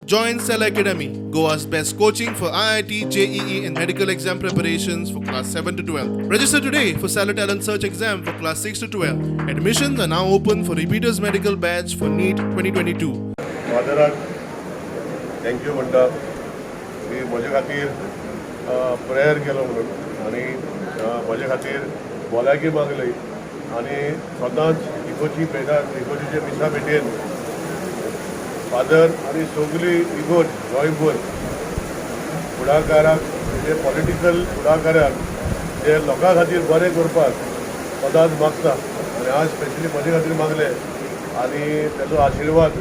Join Cell Academy, Goa's best coaching for IIT, JEE and medical exam preparations for class 7 to 12. Register today for Cell Talent Search exam for class 6 to 12. Admissions are now open for repeaters medical batch for NEET 2022. फादराक thank you म्हणटा की म्हजे खातीर prayer केलो म्हणून आनी म्हजे खातीर भलायकी मागली आनी सदांच इगोजीचे मिसा भेटेन फादर आनी सगळी इगोज गोंयभर फुडाकाराक म्हणजे पॉलिटिकल फुडाकाराक जे लोकां खातीर बरें करपाक सदांच मागता आनी आज स्पेशली म्हजे खातीर मागले आनी तेजो आशिर्वाद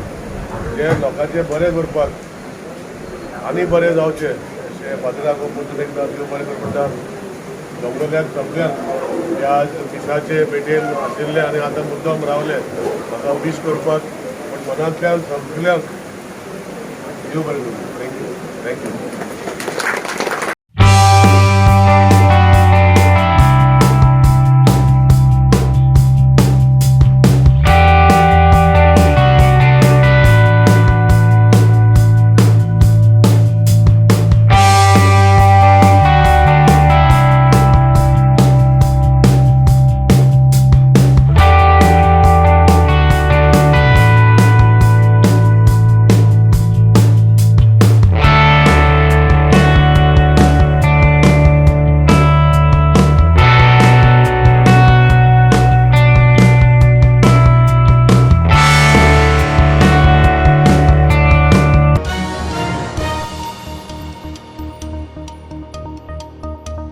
जे लोकांचे बरें करपाक आनी बरें जावचें अशें फादराक परतून एकदां देव बरें कर म्हणटा दोंगरल्याक सगळ्यांक जे आज मिसाचे भेटेन आशिल्ले आनी आतां मुद्दम रावले म्हाका वीश करपाक पण मनांतल्यान सगळ्यांक देव बरें करता. थँक्यू.